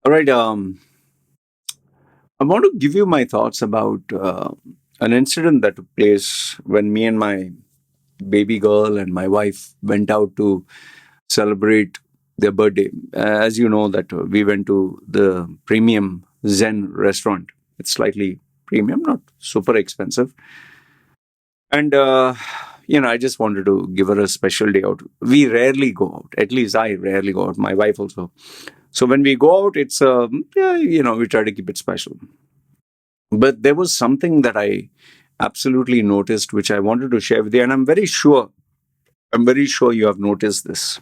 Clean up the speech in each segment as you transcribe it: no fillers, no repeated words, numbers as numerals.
All right. I want to give you my thoughts about an incident that took place when me and my baby girl and my wife went out to celebrate their birthday. As you know, that we went to the premium Zen restaurant. It's slightly premium, not super expensive. And I just wanted to give her a special day out. We rarely go out. At least I rarely go out. My wife also. So when we go out, it's we try to keep it special. But there was something that I absolutely noticed, which I wanted to share with you, and I'm very sure you have noticed this.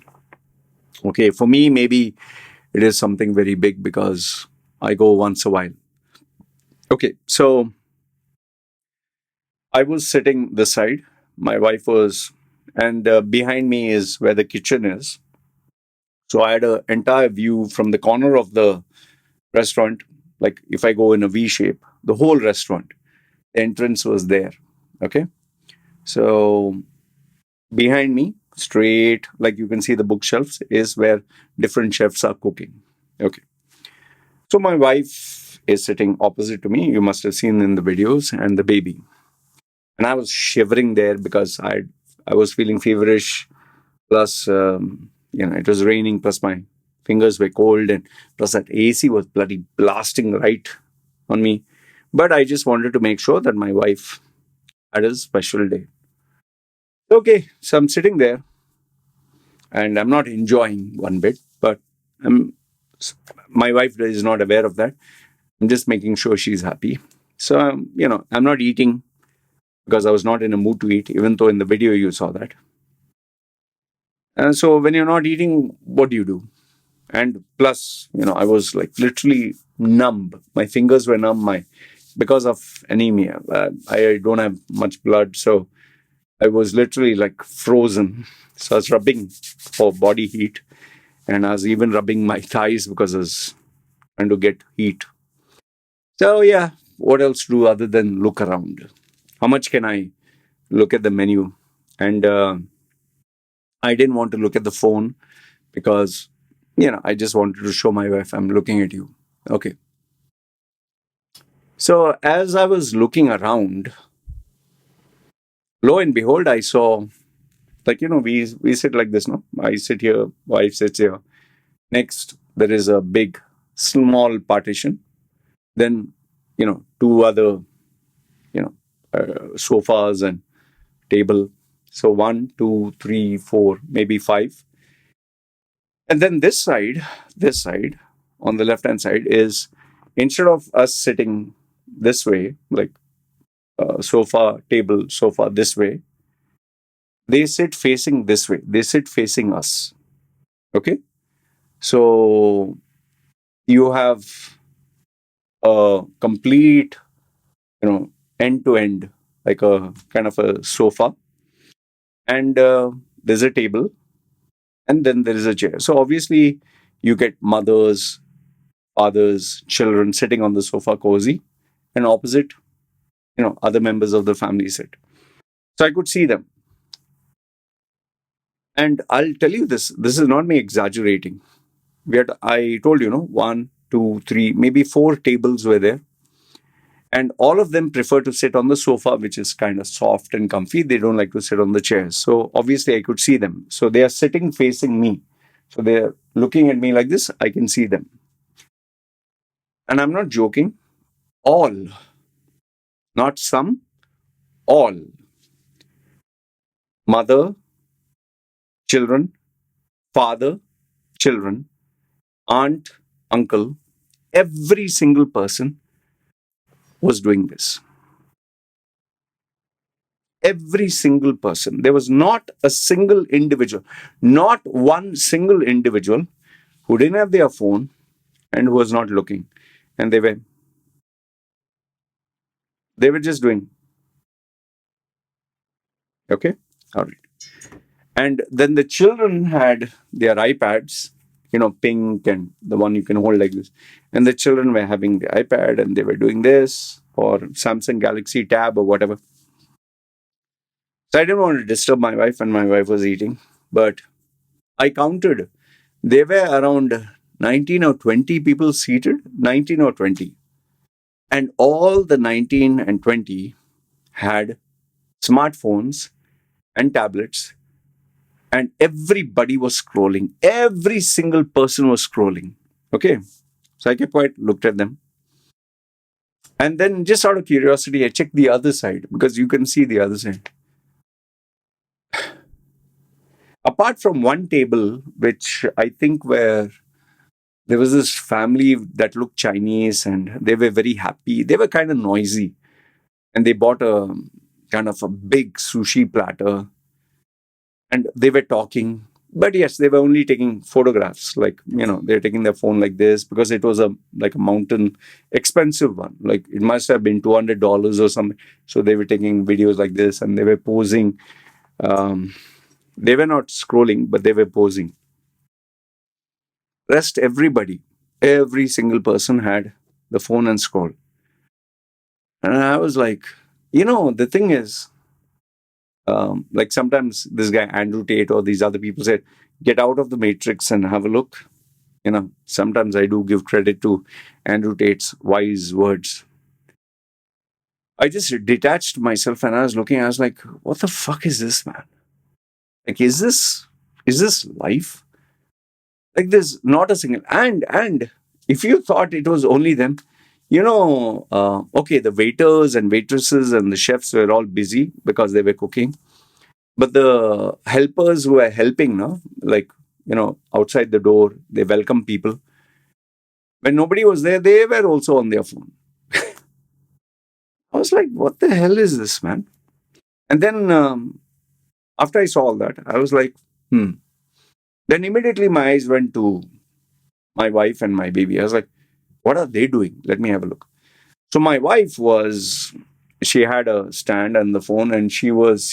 Okay, for me, maybe it is something very big because I go once a while. Okay, so I was sitting this side, my wife was, and behind me is where the kitchen is. So I had an entire view from the corner of the restaurant. Like if I go in a V shape, the whole restaurant, the entrance was there. Okay, so behind me, straight, like you can see the bookshelves, is where different chefs are cooking. Okay. So my wife is sitting opposite to me. You must have seen in the videos, and the baby. And I was shivering there because I was feeling feverish. Plus, it was raining. Plus, my fingers were cold, and plus that AC was bloody blasting right on me. But I just wanted to make sure that my wife had a special day. Okay, so I'm sitting there and I'm not enjoying one bit, but I'm, my wife is not aware of that. I'm just making sure she's happy. So, I'm not eating because I was not in a mood to eat, even though in the video you saw that. And so, when you're not eating, what do you do? And plus, I was like literally numb. My fingers were numb. Because of anemia, I don't have much blood, so I was literally like frozen. So I was rubbing for body heat, and I was even rubbing my thighs because I was trying to get heat. So yeah, what else do other than look around? How much can I look at the menu? And I didn't want to look at the phone because I just wanted to show my wife I'm looking at you. Okay. So as I was looking around, lo and behold, I saw, like, we sit like this, no? I sit here, wife sits here. Next, there is a big, small partition. Then, two other, sofas and table. So one, two, three, four, maybe five. And then this side, on the left hand side is, instead of us sitting this way, like sofa, table, sofa this way, they sit facing this way. They sit facing us. Okay. So you have a complete, end to end, like a kind of a sofa, and there's a table, and then there is a chair. So obviously, you get mothers, fathers, children sitting on the sofa cozy, and opposite, other members of the family sit. So I could see them. And I'll tell you this is not me exaggerating. I told you, one, two, three, maybe four tables were there. And all of them prefer to sit on the sofa, which is kind of soft and comfy. They don't like to sit on the chairs. So obviously, I could see them. So they are sitting facing me. So they're looking at me like this. I can see them. And I'm not joking. All, not some, all. Mother, children, father, children, aunt, uncle, every single person was doing this. Every single person. There was not a single individual, not one single individual who didn't have their phone and who was not looking. And they were just doing. Okay. All right. And then the children had their iPads, pink and the one you can hold like this. And the children were having the iPad and they were doing this, or Samsung Galaxy Tab or whatever. So I didn't want to disturb my wife, and my wife was eating. But I counted. There were around 19 or 20 people seated, 19 or 20. And all the 19 and 20 had smartphones and tablets, and everybody was scrolling. Every single person was scrolling. Okay. So I kept quiet, looked at them. And then, just out of curiosity, I checked the other side because you can see the other side. Apart from one table, which I think where there was this family that looked Chinese and they were very happy. They were kind of noisy and they bought a kind of a big sushi platter and they were talking. But yes, they were only taking photographs. Like, they're taking their phone like this because it was a mountain expensive one. Like it must have been $200 or something. So they were taking videos like this and they were posing. Um, they were not scrolling, but they were posing. Rest everybody, every single person had the phone and scroll. And I was like, the thing is, like sometimes this guy Andrew Tate or these other people said, get out of the matrix and have a look. Sometimes I do give credit to Andrew Tate's wise words. I just detached myself and I was looking. I was like, what the fuck is this, man? Like, is this life? Like, there's not a single and if you thought it was only them, okay, the waiters and waitresses and the chefs were all busy because they were cooking. But the helpers who were helping, no, like, outside the door, they welcome people. When nobody was there, they were also on their phone. I was like, what the hell is this, man? And then after I saw all that, I was like, hmm. Then immediately my eyes went to my wife and my baby. I was like, what are they doing? Let me have a look. So my wife she had a stand and the phone and she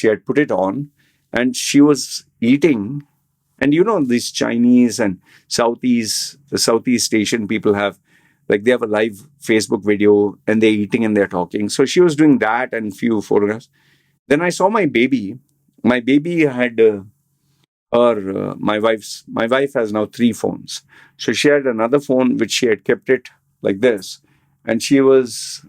had put it on and she was eating. And these Chinese and the Southeast Asian people have, like, they have a live Facebook video and they're eating and they're talking. So she was doing that and few photographs. Then I saw my baby. My baby had my wife has now 3 phones. So she had another phone which she had kept it like this. And she was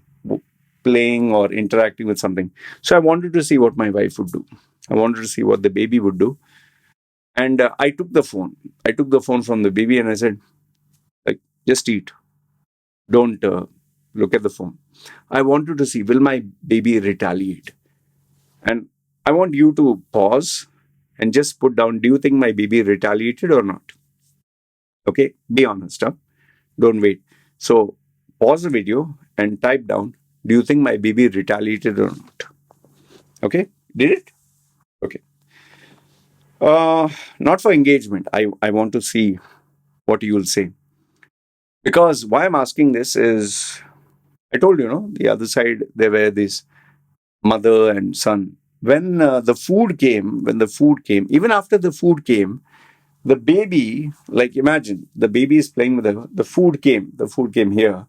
playing or interacting with something. So I wanted to see what my wife would do. I wanted to see what the baby would do. And I took the phone. I took the phone from the baby and I said, like, just eat. Don't look at the phone. I wanted to see, will my baby retaliate? And I want you to pause and just put down, do you think my baby retaliated or not? Okay, be honest, huh? Don't wait. So pause the video and type down, do you think my baby retaliated or not? Okay, did it? Okay. Not for engagement. I want to see what you will say. Because why I'm asking this is, I told you, the other side, there were this mother and son. When the food came, even after the food came, the baby, like imagine, the baby is playing with the food came here.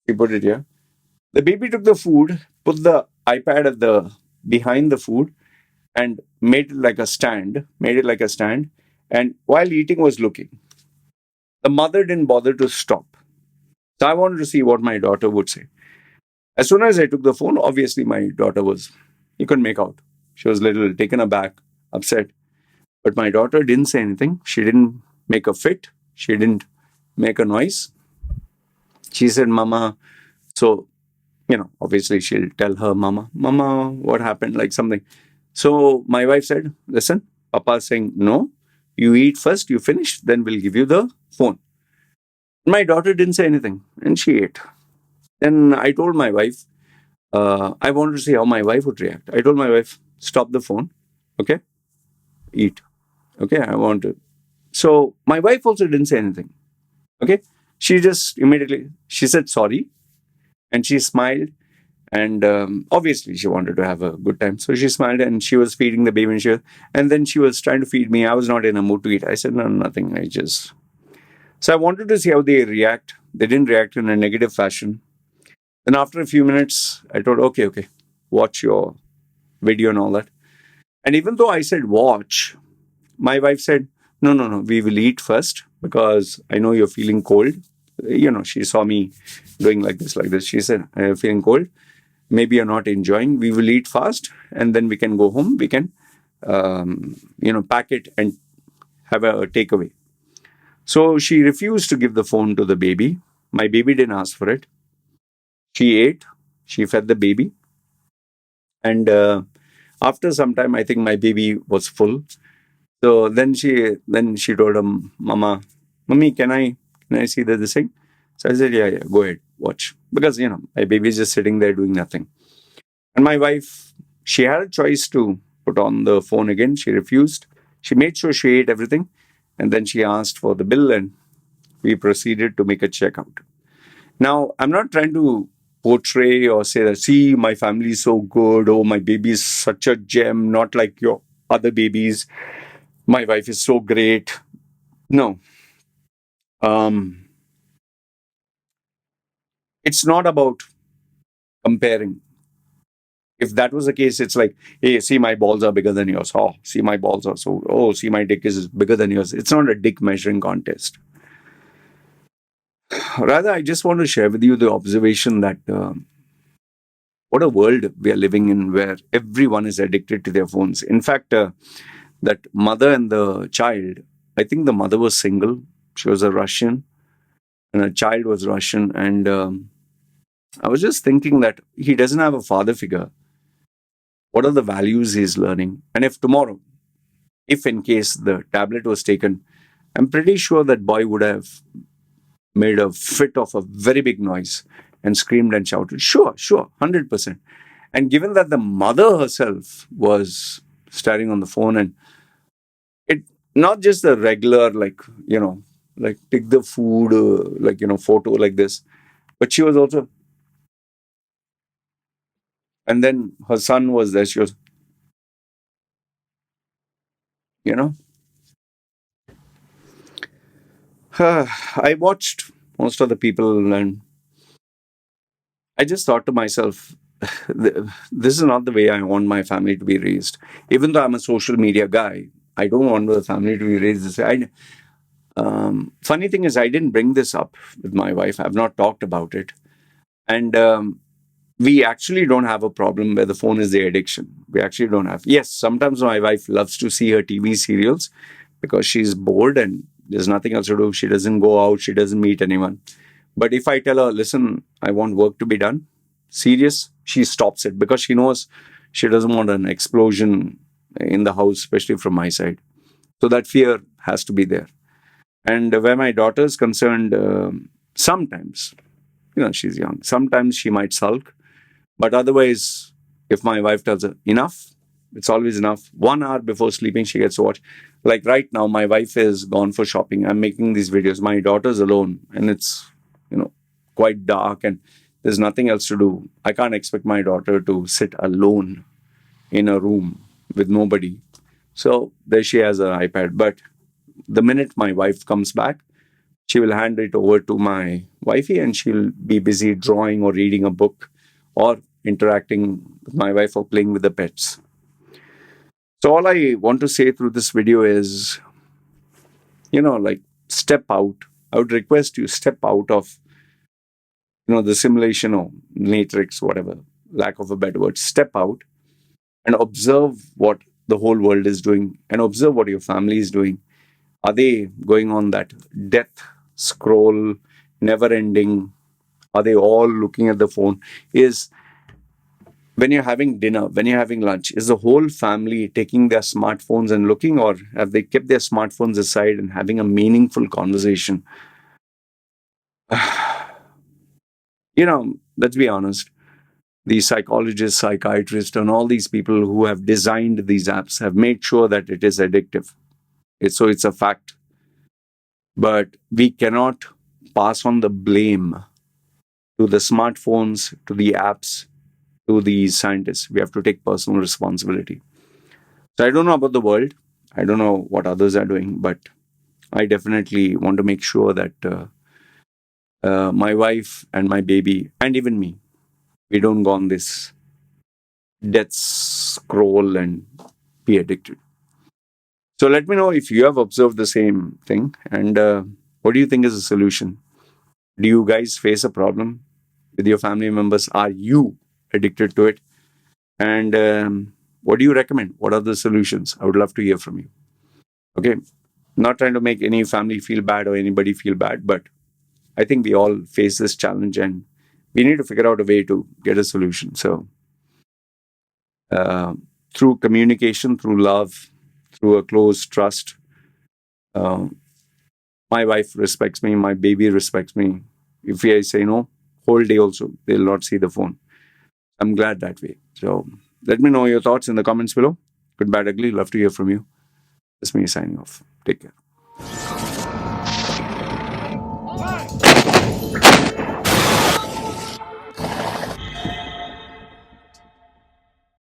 He put it here. The baby took the food, put the iPad behind the food, and made it like a stand, and while eating was looking. The mother didn't bother to stop. So I wanted to see what my daughter would say. As soon as I took the phone, obviously my daughter you couldn't make out. She was a little taken aback, upset. But my daughter didn't say anything. She didn't make a fit. She didn't make a noise. She said, Mama. So, obviously she'll tell her Mama, Mama, what happened? Like something. So my wife said, listen, Papa's saying, no, you eat first, you finish, then we'll give you the phone. My daughter didn't say anything and she ate. Then I told my wife, I wanted to see how my wife would react. I told my wife, stop the phone, okay? Eat, okay? I want to. So my wife also didn't say anything, okay? She just she said sorry and she smiled. And obviously she wanted to have a good time. So she smiled and she was feeding the baby and then she was trying to feed me. I was not in a mood to eat. I said, no, nothing. So I wanted to see how they react. They didn't react in a negative fashion. Then after a few minutes, I told, okay, watch your video and all that. And even though I said watch, my wife said, No, no, no, we will eat first because I know you're feeling cold. She saw me doing like this, like this. She said, I'm feeling cold. Maybe you're not enjoying. We will eat fast and then we can go home. We can, pack it and have a takeaway. So she refused to give the phone to the baby. My baby didn't ask for it. She ate, she fed the baby. And after some time, I think my baby was full. So then she told him, Mama, Mommy, can I see this thing? So I said, yeah, go ahead, watch. Because my baby is just sitting there doing nothing. And my wife, she had a choice to put on the phone again. She refused. She made sure she ate everything. And then she asked for the bill and we proceeded to make a checkout. Now, I'm not trying to portray or say that, see, my family is so good. Oh, my baby is such a gem, not like your other babies. My wife is so great. No, um, it's not about comparing. If that was the case, it's like, hey, see, my balls are bigger than yours. Oh, see, my balls are so, oh, see, my dick is bigger than yours. It's not a dick measuring contest. Rather, I just want to share with you the observation that what a world we are living in where everyone is addicted to their phones. In fact, that mother and the child, I think the mother was single. She was a Russian and her child was Russian. And I was just thinking that he doesn't have a father figure. What are the values he's learning? And if tomorrow, if in case the tablet was taken, I'm pretty sure that boy would have made a fit of a very big noise and screamed and shouted. Sure, sure, 100%. And given that the mother herself was staring on the phone and it not just the regular like take the food photo like this, but she was also, and then her son was there. She was, you know, I watched most of the people and I just thought to myself, this is not the way I want my family to be raised. Even though I'm a social media guy, I don't want the family to be raised this way. Funny thing is, I didn't bring this up with my wife. I've not talked about it. And we actually don't have a problem where the phone is the addiction. We actually don't have. Yes, sometimes my wife loves to see her TV serials because she's bored and there's nothing else to do. She doesn't go out, she doesn't meet anyone. But if I tell her, listen, I want work to be done, serious, she stops it because she knows she doesn't want an explosion in the house, especially from my side. So that fear has to be there. And where my daughter is concerned, sometimes, she's young, sometimes she might sulk. But otherwise, if my wife tells her enough, it's always enough. 1 hour before sleeping, she gets to watch. Like right now, my wife is gone for shopping. I'm making these videos. My daughter's alone, and it's quite dark, and there's nothing else to do. I can't expect my daughter to sit alone in a room with nobody. So there she has her iPad. But the minute my wife comes back, she will hand it over to my wifey and she'll be busy drawing or reading a book or interacting with my wife or playing with the pets. So all I want to say through this video is, like step out. I would request you step out of, the simulation or matrix, whatever, lack of a better word. Step out and observe what the whole world is doing and observe what your family is doing. Are they going on that death scroll, never ending? Are they all looking at the phone? Is when you're having dinner, when you're having lunch, is the whole family taking their smartphones and looking, or have they kept their smartphones aside and having a meaningful conversation? Let's be honest. The psychologists, psychiatrists, and all these people who have designed these apps have made sure that it is addictive. It's a fact. But we cannot pass on the blame to the smartphones, to the apps, to the scientists. We have to take personal responsibility. So I don't know about the world. I don't know what others are doing, but I definitely want to make sure that my wife and my baby, and even me, we don't go on this death scroll and be addicted. So let me know if you have observed the same thing, and what do you think is the solution? Do you guys face a problem with your family members? Are you addicted to it? And what do you recommend? What are the solutions? I would love to hear from you. Okay. Not trying to make any family feel bad or anybody feel bad, but I think we all face this challenge and we need to figure out a way to get a solution. So, uh, through communication, through love, through a close trust, uh, my wife respects me, my baby respects me. If I say no, whole day also, they'll not see the phone. I'm glad that way. So, let me know your thoughts in the comments below. Good, bad, ugly. Love to hear from you. That's me signing off. Take care.